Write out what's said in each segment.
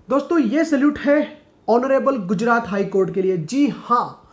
दोस्तों ये सैल्यूट है ऑनरेबल गुजरात हाई कोर्ट के लिए। जी हाँ,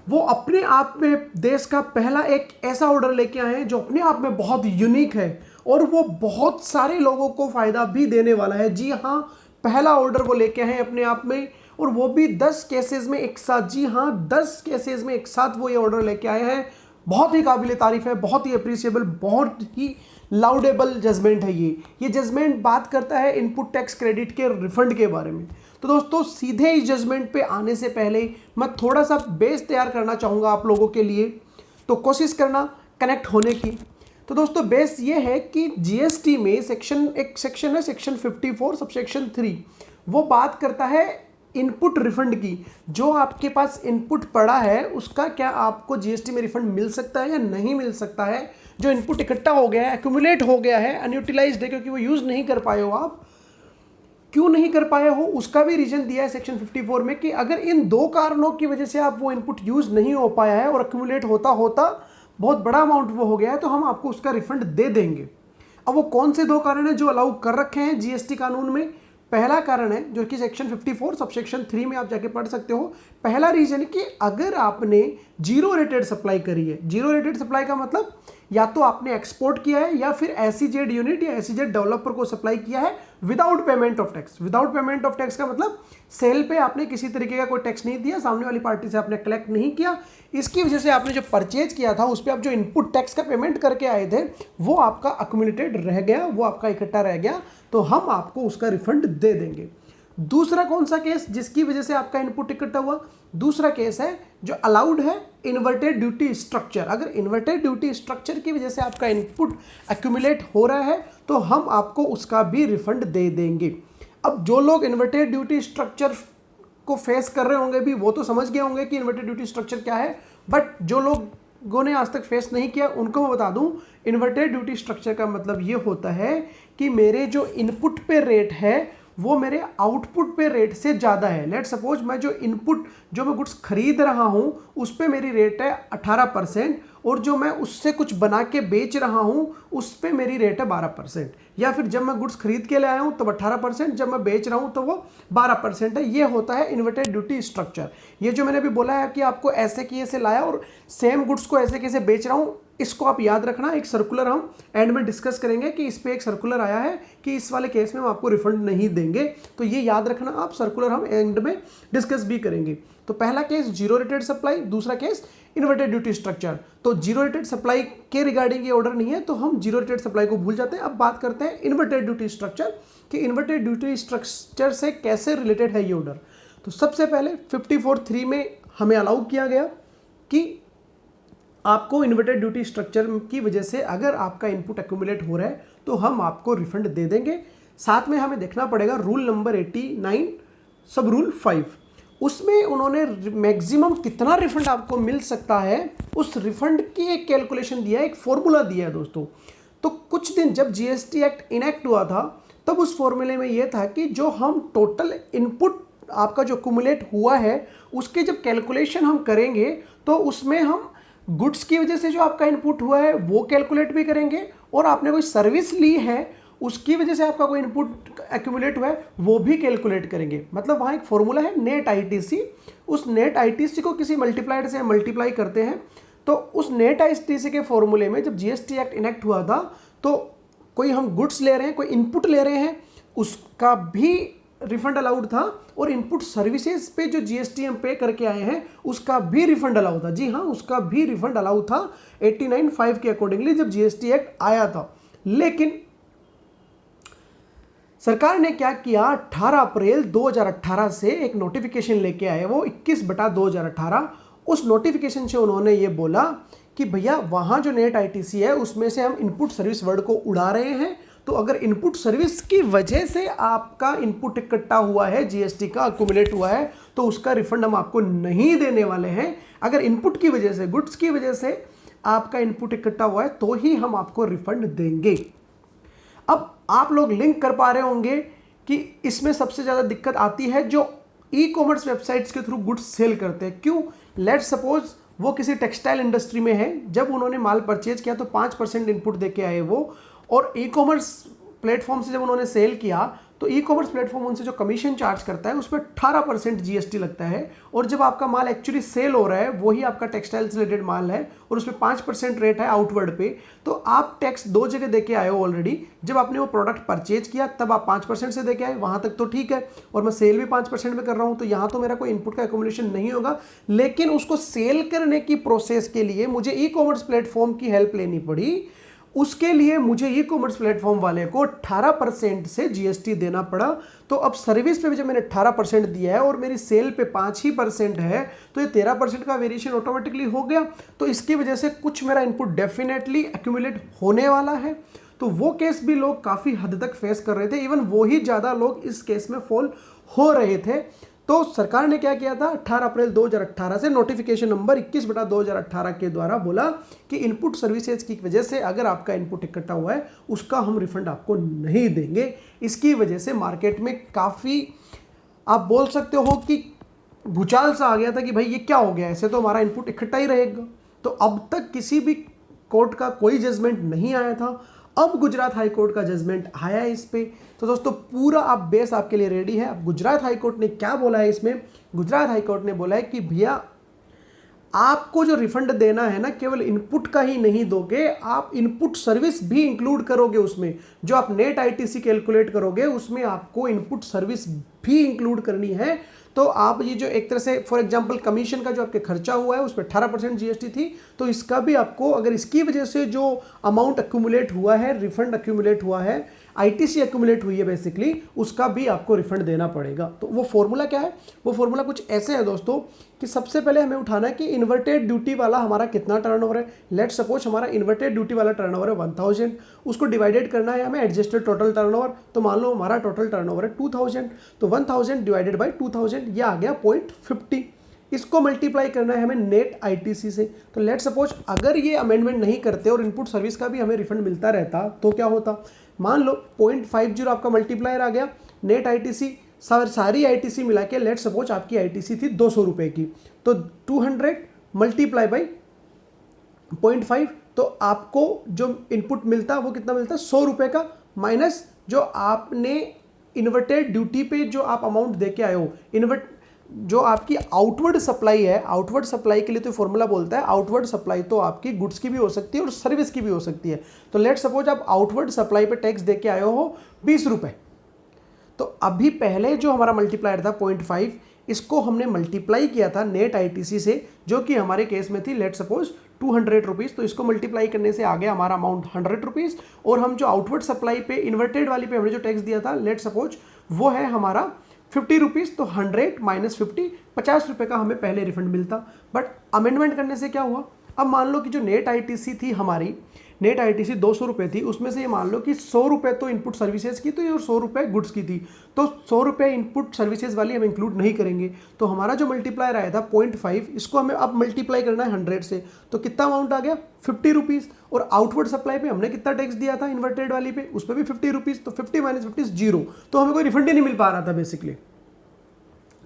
वो अपने आप में देश का पहला एक ऐसा ऑर्डर लेके आए हैं जो अपने आप में बहुत यूनिक है और वो बहुत सारे लोगों को फायदा भी देने वाला है। जी हाँ, पहला ऑर्डर वो लेके आए हैं अपने आप में, और वो भी 10 केसेस में एक साथ। जी हाँ, 10 केसेस में एक साथ वो ये ऑर्डर लेके आए हैं। बहुत ही काबिल तारीफ है, बहुत ही अप्रिशिएबल, बहुत ही लाउडेबल जजमेंट है ये जजमेंट बात करता है इनपुट टैक्स क्रेडिट के रिफंड के बारे में। तो दोस्तों सीधे इस जजमेंट पे आने से पहले मैं थोड़ा सा बेस तैयार करना चाहूँगा आप लोगों के लिए, तो कोशिश करना कनेक्ट होने की। तो दोस्तों बेस ये है कि जीएसटी में एक सेक्शन है सेक्शन 54 सबसेक्शन 3, वो बात करता है इनपुट रिफंड की। जो आपके पास इनपुट पड़ा है उसका क्या आपको जीएसटी में रिफंड मिल सकता है या नहीं मिल सकता है। जो इनपुट इकट्ठा हो गया है, एक्यूमुलेट हो गया है, अनयूटिलाइज्ड है क्योंकि वो यूज़ नहीं कर पाए हो आप, क्यों नहीं कर पाए हो उसका भी रीजन दिया है सेक्शन 54 में कि अगर इन दो कारणों की वजह से आप वो इनपुट यूज़ नहीं हो पाया है और एक्यूमुलेट होता होता बहुत बड़ा अमाउंट वो हो गया है तो हम आपको उसका रिफंड दे देंगे। अब वो कौन से दो कारण हैं जो अलाउ कर रखे हैं जीएसटी कानून में। पहला कारण है जो कि सेक्शन 54 सबसेक्शन 3 में आप जाके पढ़ सकते हो। पहला रीजन है कि अगर आपने जीरो रेटेड सप्लाई करी है। जीरो रेटेड सप्लाई का मतलब या तो आपने एक्सपोर्ट किया है या फिर एसईजेड यूनिट या एसईजेड डेवलपर को सप्लाई किया है without payment of tax. Without payment of tax का मतलब सेल पे आपने किसी तरीके का कोई टैक्स नहीं दिया, सामने वाली पार्टी से आपने कलेक्ट नहीं किया, इसकी वजह से आपने जो परचेज किया था उस पर आप जो इनपुट टैक्स का पेमेंट करके आए थे वो आपका अक्यूमुलेटेड रह गया, वो आपका इकट्ठा रह गया, तो हम आपको उसका रिफंड दे देंगे। दूसरा कौन सा केस जिसकी वजह से आपका इनपुट इकट्ठा हुआ? दूसरा केस है जो अलाउड है इन्वर्टेड ड्यूटी स्ट्रक्चर। अगर इन्वर्टेड ड्यूटी स्ट्रक्चर की वजह से आपका इनपुट एक्यूमुलेट हो रहा है तो हम आपको उसका भी रिफंड दे देंगे। अब जो लोग इन्वर्टेड ड्यूटी स्ट्रक्चर को फेस कर रहे होंगे भी वो तो समझ गए होंगे कि इन्वर्टेड ड्यूटी स्ट्रक्चर क्या है, बट जो लोगों ने आज तक फेस नहीं किया उनको मैं बता दूं, इन्वर्टेड ड्यूटी स्ट्रक्चर का मतलब ये होता है कि मेरे जो इनपुट पे रेट है वो मेरे आउटपुट पे रेट से ज़्यादा है। लेट सपोज मैं जो मैं गुड्स खरीद रहा हूँ उस पे मेरी रेट है 18% और जो मैं उससे कुछ बना के बेच रहा हूँ उस पे मेरी रेट है 12%। या फिर जब मैं गुड्स खरीद के ले आया हूँ तब 18%, जब मैं बेच रहा हूँ तो वो 12% है। ये होता है इन्वर्टेड ड्यूटी स्ट्रक्चर। ये जो मैंने अभी बोला है कि आपको ऐसे की ऐसे लाया और सेम गुड्स को ऐसे कैसे बेच रहा हूँ, इसको आप याद रखना। एक सर्कुलर हम एंड में डिस्कस करेंगे कि इस पे एक सर्कुलर आया है कि इस वाले केस में हम आपको रिफंड नहीं देंगे, तो ये याद रखना आप। सर्कुलर हम एंड में डिस्कस भी करेंगे। तो पहला केस जीरो रेटेड सप्लाई, दूसरा केस इन्वर्टेड ड्यूटी स्ट्रक्चर। तो जीरो रेटेड सप्लाई के रिगार्डिंग ये ऑर्डर नहीं है तो हम जीरो रेटेड सप्लाई को भूल जाते हैं। अब बात करते हैं इन्वर्टेड ड्यूटी स्ट्रक्चर कि इन्वर्टेड ड्यूटी स्ट्रक्चर से कैसे रिलेटेड है ये ऑर्डर। तो सबसे पहले 54(3) में हमें अलाउ किया गया कि आपको इन्वर्टेड ड्यूटी स्ट्रक्चर की वजह से अगर आपका इनपुट एक्यूमुलेट हो रहा है तो हम आपको रिफंड दे देंगे। साथ में हमें देखना पड़ेगा रूल नंबर 89 सब रूल 5, उसमें उन्होंने मैक्सिमम कितना रिफंड आपको मिल सकता है उस रिफंड की एक कैलकुलेशन दिया है, एक फॉर्मूला दिया है दोस्तों। तो कुछ दिन जब जीएसटी एक्ट इनेक्ट हुआ था तब उस फॉर्मूले में यह था कि जो हम टोटल इनपुट आपका जो एक्यूमुलेट हुआ है उसके जब कैलकुलेशन हम करेंगे तो उसमें हम गुड्स की वजह से जो आपका इनपुट हुआ है वो कैलकुलेट भी करेंगे और आपने कोई सर्विस ली है उसकी वजह से आपका कोई इनपुट एक्यूमुलेट हुआ है वो भी कैलकुलेट करेंगे। मतलब वहाँ एक फॉर्मूला है नेट आईटीसी, उस नेट आईटीसी को किसी मल्टीप्लायर से मल्टीप्लाई करते हैं। तो उस नेट आईटीसी के फॉर्मूले में जब जीएसटी एक्ट इनेक्ट हुआ था तो कोई हम गुड्स ले रहे हैं, कोई इनपुट ले रहे हैं, उसका भी रिफंड अलाउड था और इनपुट सर्विसेज पे जो जीएसटी हम पे करके आए हैं उसका भी रिफंड अलाउ था। जी हाँ, उसका भी रिफंड अलाउ था 89(5) के अकॉर्डिंगली जब जीएसटी एक्ट आया था। लेकिन सरकार ने क्या किया, 18 अप्रैल 2018 से एक नोटिफिकेशन लेके आए, वो 21/2018। उस नोटिफिकेशन से उन्होंने ये बोला कि भैया वहाँ जो नेट आईटीसी है उसमें से हम इनपुट सर्विस वर्ड को उड़ा रहे हैं, तो अगर इनपुट सर्विस की वजह से आपका इनपुट इकट्ठा हुआ है, जीएसटी का अक्यूमुलेट हुआ है, तो उसका रिफंड हम आपको नहीं देने वाले हैं। अगर इनपुट की वजह से, गुड्स की वजह से आपका इनपुट इकट्ठा हुआ है तो ही हम आपको रिफंड देंगे। अब आप लोग लिंक कर पा रहे होंगे कि इसमें सबसे ज़्यादा दिक्कत आती है जो ई कॉमर्स वेबसाइट्स के थ्रू गुड्स सेल करते हैं। क्यों? लेट सपोज वो किसी टेक्सटाइल इंडस्ट्री में है, जब उन्होंने माल परचेज किया तो 5% इनपुट दे के आए वो, और ई कॉमर्स प्लेटफॉर्म से जब उन्होंने सेल किया तो ई कॉमर्स प्लेटफॉर्म उनसे जो कमीशन चार्ज करता है उस पर 18% जीएसटी लगता है, और जब आपका माल एक्चुअली सेल हो रहा है वही आपका टेक्सटाइल से रिलेटेड माल है और उस पर 5% रेट है आउटवर्ड पे, तो आप टैक्स दो जगह दे के आए हो ऑलरेडी। जब आपने वो प्रोडक्ट परचेज किया तब आप 5% से दे के आए, वहां तक तो ठीक है, और मैं सेल भी 5% में कर रहा हूं, तो यहां तो मेरा कोई इनपुट का एकोमोडेशन नहीं होगा। लेकिन उसको सेल करने की प्रोसेस के लिए मुझे ई कॉमर्स प्लेटफॉर्म की हेल्प लेनी पड़ी। उसके लिए मुझे ई कॉमर्स प्लेटफॉर्म वाले को 18% से जीएसटी देना पड़ा। तो अब सर्विस पे भी जब मैंने 18% दिया है और मेरी सेल पे 5% है, तो ये 13% का वेरिएशन ऑटोमेटिकली हो गया। तो इसकी वजह से कुछ मेरा इनपुट डेफिनेटली एक्यूमुलेट होने वाला है। तो वो केस भी लोग काफ़ी हद तक फेस कर रहे थे, इवन वो ही ज़्यादा लोग इस केस में फॉल हो रहे थे। तो सरकार ने क्या किया था, 18 अप्रैल 2018 से नोटिफिकेशन नंबर 21/2018 के द्वारा बोला कि इनपुट सर्विसेज की वजह से अगर आपका इनपुट इकट्ठा हुआ है उसका हम रिफंड आपको नहीं देंगे। इसकी वजह से मार्केट में काफ़ी, आप बोल सकते हो कि भूचाल सा आ गया था कि भाई ये क्या हो गया, ऐसे तो हमारा इनपुट इकट्ठा ही रहेगा। तो अब तक किसी भी कोर्ट का कोई जजमेंट नहीं आया था, अब गुजरात हाई कोर्ट का जजमेंट आया है इस पे। तो दोस्तों पूरा आप बेस आपके लिए रेडी है। अब गुजरात हाई कोर्ट ने क्या बोला है इसमें, गुजरात हाई कोर्ट ने बोला है कि भैया आपको जो रिफंड देना है ना, केवल इनपुट का ही नहीं दोगे, आप इनपुट सर्विस भी इंक्लूड करोगे उसमें। जो आप नेट आईटीसी कैलकुलेट करोगे उसमें आपको इनपुट सर्विस भी इंक्लूड करनी है। तो आप ये जो एक तरह से फॉर एग्जांपल कमीशन का जो आपके खर्चा हुआ है उस पर 18% जीएसटी थी, तो इसका भी आपको, अगर इसकी वजह से जो अमाउंट एक्यूमुलेट हुआ है, रिफंड एक्यूमुलेट हुआ है, आईटीसी एक्यूमुलेट हुई है बेसिकली, उसका भी आपको रिफंड देना पड़ेगा। तो वो फॉर्मूला क्या है, वो फॉर्मूला कुछ ऐसे है दोस्तों कि सबसे पहले हमें उठाना है कि इन्वर्टेड ड्यूटी वाला हमारा कितना टर्नओवर है। लेट सपोज हमारा इन्वर्टेड ड्यूटी वाला टर्नओवर है 1000, उसको डिवाइडेड करना है हमें एडजस्टेड टोटल टर्नओवर। तो मान लो हमारा टोटल टर्नओवर है 2000, तो 1000 डिवाइडेड बाई 2000 ये आ गया 0.50। इसको मल्टीप्लाई करना है हमें नेट आईटीसी से। तो लेट सपोज अगर ये अमेंडमेंट नहीं करते और इनपुट सर्विस का भी हमें रिफंड मिलता रहता तो क्या होता, मान लो 0.50 आपका मल्टीप्लायर आ गया, नेट आईटीसी सारी आईटीसी मिला के लेट सपोज आपकी आईटीसी थी 200 रुपये की, तो 200 मल्टीप्लाई बाई 0.5, तो आपको जो इनपुट मिलता वो कितना मिलता, 100 रुपये का, माइनस जो आपने इन्वर्टेड ड्यूटी पे जो आप अमाउंट दे के आए हो, जो आपकी आउटवर्ड सप्लाई है, आउटवर्ड सप्लाई के लिए तो फॉर्मूला बोलता है, आउटवर्ड सप्लाई तो आपकी गुड्स की भी हो सकती है और सर्विस की भी हो सकती है। तो लेट सपोज आप आउटवर्ड सप्लाई पे टैक्स दे के आए हो 20 रुपये, तो अभी पहले जो हमारा मल्टीप्लायर था 0.5, इसको हमने मल्टीप्लाई किया था नेट आईटीसी से, जो कि हमारे केस में थी लेट सपोज 200 रुपीज़। तो इसको मल्टीप्लाई करने से आ गया हमारा अमाउंट 100 रुपीज़, और हम जो आउटवर्ड सप्लाई पे इन्वर्टेड वाली पे हमने जो टैक्स दिया था लेट सपोज वो है हमारा 50 रुपीज़। तो 100 माइनस 50, 50 रुपये का हमें पहले रिफंड मिलता। बट अमेंडमेंट करने से क्या हुआ, अब मान लो कि जो नेट आईटीसी थी हमारी, नेट आईटीसी 200 रुपये थी, उसमें से ये मान लो कि 100 रुपये तो इनपुट सर्विसेज की थी और 100 रुपये गुड्स की थी। तो 100 रुपये इनपुट सर्विसेज वाली हम इंक्लूड नहीं करेंगे। तो हमारा जो मल्टीप्लायर आया था 0.5, इसको हमें अब मल्टीप्लाई करना है 100 से, तो कितना अमाउंट आ गया 50 रुपीज़। और आउटवर्ड सप्लाई पे हमने कितना टैक्स दिया था इन्वर्टेड वाली पे, उस पर भी 50 रुपीज़, तो 50 माइनस 50 0, तो हमें कोई रिफंड ही नहीं मिल पा रहा था बेसिकली।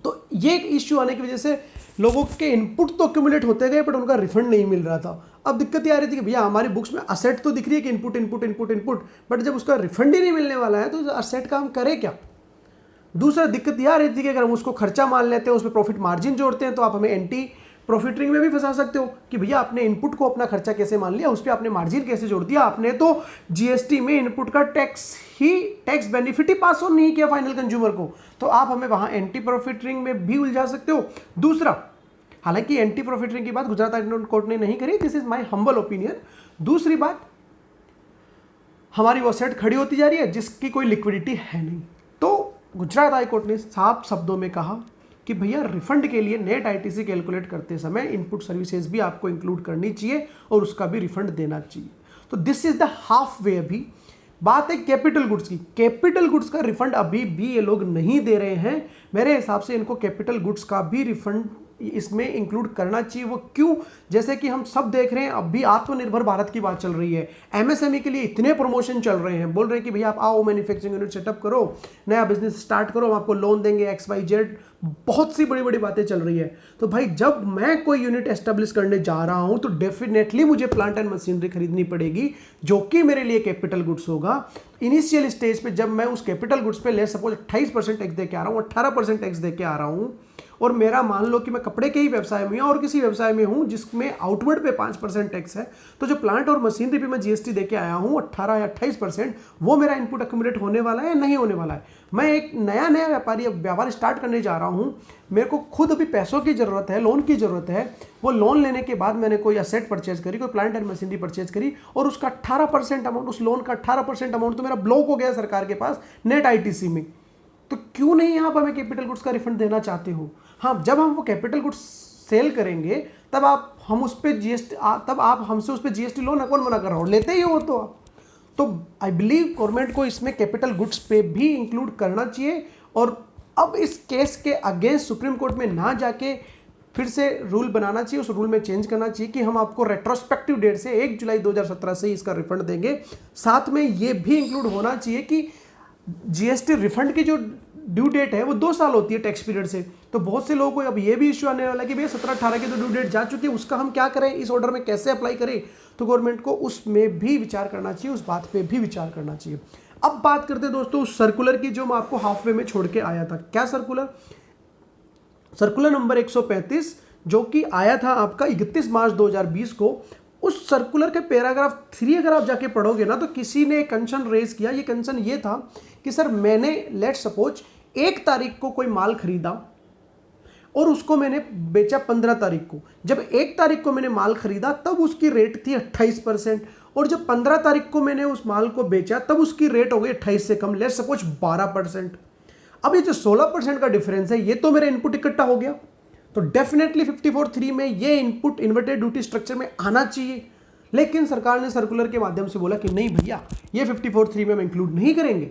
तो ये एक इश्यू आने की वजह से लोगों के इनपुट तो एक्यूमुलेट होते गए बट उनका रिफंड नहीं मिल रहा था। अब दिक्कत ये आ रही थी कि भैया हमारी बुक्स में असेट तो दिख रही है कि input input input input, but जब उसका रिफंड ही नहीं मिलने वाला है तो असेट का हम करें क्या। दूसरा दिक्कत यह आ रही थी कि अगर हम उसको खर्चा मान लेते हैं, उसमें प्रॉफिट मार्जिन जोड़ते हैं, तो आप हमें एंटी प्रॉफिटरिंग में भी फंसा सकते हो कि भैया आपने इनपुट को अपना खर्चा कैसे मान लिया, उस पर आपने मार्जिन कैसे जोड़ दिया, आपने तो जीएसटी में इनपुट का tax benefit he pass on नहीं किया फाइनल कंज्यूमर को, तो आप हमें वहां एंटी प्रॉफिटरिंग में भी उलझा सकते हो। दूसरा, हालांकि एंटी प्रॉफिटरिंग की बात गुजरात हाई कोर्ट ने नहीं करी, this is my humble opinion. दूसरी बात, हमारी वो सेट खड़ी होती जा रही है जिसकी कोई लिक्विडिटी है नहीं। तो गुजरात हाई कोर्ट ने साफ शब्दों में कहा कि भैया रिफंड के लिए नेट आईटीसी कैलकुलेट करते समय इनपुट सर्विसेज भी आपको इंक्लूड करनी चाहिए और उसका भी रिफंड देना चाहिए। तो this is the half way. अभी बात है कैपिटल गुड्स की। कैपिटल गुड्स का रिफंड अभी भी ये लोग नहीं दे रहे हैं। मेरे हिसाब से इनको कैपिटल गुड्स का भी रिफंड इसमें इंक्लूड करना चाहिए। वो क्यों? जैसे कि हम सब देख रहे हैं, अभी आत्मनिर्भर भारत की बात चल रही है, एमएसएमई के लिए इतने प्रमोशन चल रहे हैं, बोल रहे हैं कि भैया आप आओ, मैन्युफैक्चरिंग यूनिट सेटअप करो, नया बिजनेस स्टार्ट करो, हम आपको लोन देंगे XYZ, बहुत सी बड़ी बड़ी बातें चल रही है। तो भाई जब मैं कोई यूनिट एस्टेब्लिश करने जा रहा हूं तो डेफिनेटली मुझे प्लांट एंड मशीनरी खरीदनी पड़ेगी, जो कि मेरे लिए कैपिटल गुड्स होगा। इनिशियल स्टेज पे जब मैं उस कैपिटल गुड्स पे ले सपोज 28% टैक्स दे के आ रहा हूँ, 18% टैक्स दे के आ रहा हूँ, और मेरा मान लो कि मैं कपड़े के ही व्यवसाय में और किसी व्यवसाय में हूं जिसमें आउटवर्ड पे 5% टैक्स है, तो जो प्लांट और मशीनरी पे मैं जीएसटी देके आया हूं 18 या 28%, वो मेरा इनपुट एक्यूमुलेट होने वाला है या नहीं होने वाला है? मैं एक नया व्यापार स्टार्ट करने जा रहा हूं, मेरे को खुद अभी पैसों की जरूरत है, लोन की जरूरत है। वो लोन लेने के बाद मैंने कोई असेट परचेज करी, कोई प्लांट एंड मशीनरी परचेज करी, और उसका 18% अमाउंट, उस लोन का 18% अमाउंट तो मेरा ब्लॉक हो गया सरकार के पास नेट आईटीसी में। तो क्यों नहीं आप हमें कैपिटल गुड्स का रिफंड देना चाहते हो? हाँ, जब हम वो कैपिटल गुड्स सेल करेंगे तब आप हमसे उस पर जीएसटी लोन कौन मना कर रहा हो? लेते ही हो तो आप। तो आई बिलीव गवर्नमेंट को इसमें कैपिटल गुड्स पे भी इंक्लूड करना चाहिए, और अब इस केस के अगेंस्ट सुप्रीम कोर्ट में ना जाके फिर से रूल बनाना चाहिए, उस रूल में चेंज करना चाहिए कि हम आपको रेट्रोस्पेक्टिव डेट से 1 जुलाई 2017 से इसका रिफंड देंगे। साथ में ये भी इंक्लूड होना चाहिए कि जीएसटी रिफंड की जो ड्यू डेट है वो 2 साल होती है टैक्स पीरियड से। तो बहुत से लोगों को अब ये भी इश्यू आने वाला है कि भैया 17-18 की तो ड्यू डेट जा चुकी है, उसका हम क्या करें, इस ऑर्डर में कैसे अप्लाई करें? तो गवर्नमेंट को उसमें भी विचार करना चाहिए, उस बात पे भी विचार करना चाहिए। अब बात करते हैं दोस्तों उस सर्कुलर की जो मैं आपको हाफवे में छोड़ के आया था। क्या सर्कुलर? सर्कुलर नंबर 135 जो कि आया था आपका 31 मार्च 2020 को। उस सर्कुलर के पैराग्राफ 3 अगर आप जाके पढ़ोगे ना, तो किसी ने कंसर्न रेज किया। ये कंसर्न ये था कि सर मैंने लेट सपोज 1 तारीख को कोई माल खरीदा और उसको मैंने बेचा 15 तारीख को। जब 1 तारीख को मैंने माल खरीदा तब उसकी रेट थी 28%, और जब 15 तारीख को मैंने उस माल को बेचा तब उसकी रेट हो गई 28 से कम, लेट सपोज 12%। अब ये जो 16% का डिफरेंस है, ये तो मेरा इनपुट इकट्ठा हो गया, तो डेफिनेटली 54(3) में ये इनपुट इन्वर्टेड ड्यूटी स्ट्रक्चर में आना चाहिए। लेकिन सरकार ने सर्कुलर के माध्यम से बोला कि नहीं भैया, ये 54(3) में हम इंक्लूड नहीं करेंगे।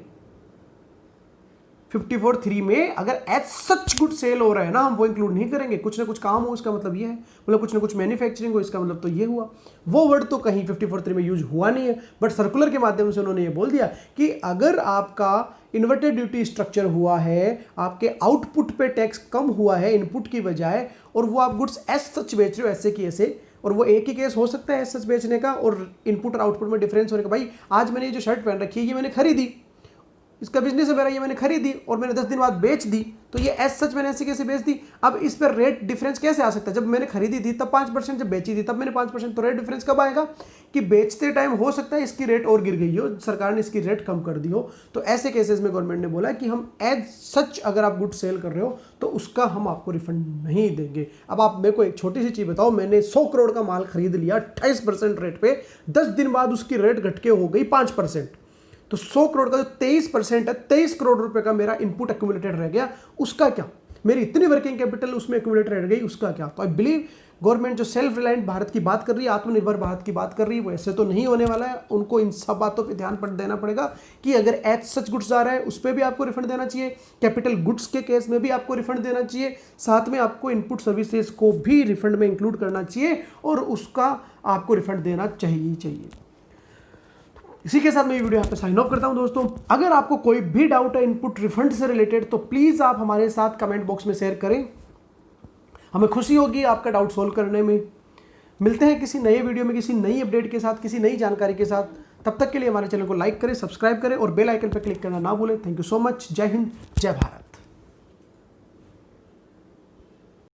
54(3) में अगर एज सच गुड सेल हो रहा है ना, हम वो इंक्लूड नहीं करेंगे। कुछ ना कुछ काम हो इसका मतलब ये है, मतलब कुछ ना कुछ मैन्युफैक्चरिंग हो इसका मतलब तो ये हुआ। वो वर्ड तो कहीं 54(3) में यूज हुआ नहीं है, बट सर्कुलर के माध्यम से उन्होंने ये बोल दिया कि अगर आपका इन्वर्टेड ड्यूटी स्ट्रक्चर हुआ है, आपके आउटपुट पे टैक्स कम हुआ है इनपुट की बजाय, और वो आप गुड्स एज सच बेच रहे हो ऐसे की ऐसे, और वो एक ही केस हो सकता है एज सच बेचने का और इनपुट और आउटपुट में डिफरेंस होने का। भाई आज मैंने ये जो शर्ट पहन रखी है ये मैंने खरीदी, इसका बिजनेस है मेरा, ये मैंने खरीदी और मैंने 10 दिन बाद बेच दी, तो ये एज सच मैंने ऐसे कैसे बेच दी? अब इस पर रेट डिफरेंस कैसे आ सकता है? जब मैंने खरीदी थी तब 5%, जब बेची थी तब मैंने 5%, तो रेट डिफरेंस कब आएगा? कि बेचते टाइम हो सकता है इसकी रेट और गिर गई हो, सरकार ने इसकी रेट कम कर दी हो। तो ऐसे केसेस में गवर्नमेंट ने बोला कि हम एज सच अगर आप गुड सेल कर रहे हो तो उसका हम आपको रिफंड नहीं देंगे। अब आप मेरे को एक छोटी सी चीज़ बताओ, मैंने 100 करोड़ का माल खरीद लिया 28% रेट पे, 10 दिन बाद उसकी रेट घट के हो गई 5%, तो 100 करोड़ का जो 23% है, 23 करोड़ रुपए का मेरा इनपुट एक्यूमुलेटेड रह गया, उसका क्या? मेरी इतनी वर्किंग कैपिटल उसमें एक्यूमुलेटेड रह गई, उसका क्या? तो आई बिलीव गवर्नमेंट जो सेल्फ रिलायंट भारत की बात कर रही है, आत्मनिर्भर भारत की बात कर रही है, वो ऐसे तो नहीं होने वाला है। उनको इन सब बातों पे ध्यान देना पड़ेगा कि अगर एज सच गुड्स आ रहा है उस पर भी आपको रिफंड देना चाहिए, कैपिटल गुड्स के केस में भी आपको रिफंड देना चाहिए, साथ में आपको इनपुट सर्विसेज को भी रिफंड में इंक्लूड करना चाहिए, और उसका आपको रिफंड देना चाहिए। इसी के साथ मैं ये वीडियो यहाँ पे साइन ऑफ करता हूँ दोस्तों। अगर आपको कोई भी डाउट है इनपुट रिफंड से रिलेटेड तो प्लीज़ आप हमारे साथ कमेंट बॉक्स में शेयर करें, हमें खुशी होगी आपका डाउट सोल्व करने में। मिलते हैं किसी नए वीडियो में, किसी नई अपडेट के साथ, किसी नई जानकारी के साथ। तब तक के लिए हमारे चैनल को लाइक करें, सब्सक्राइब करें और बेल आइकन पर क्लिक करना ना भूलें। Thank you so much. जय हिंद, जय भारत।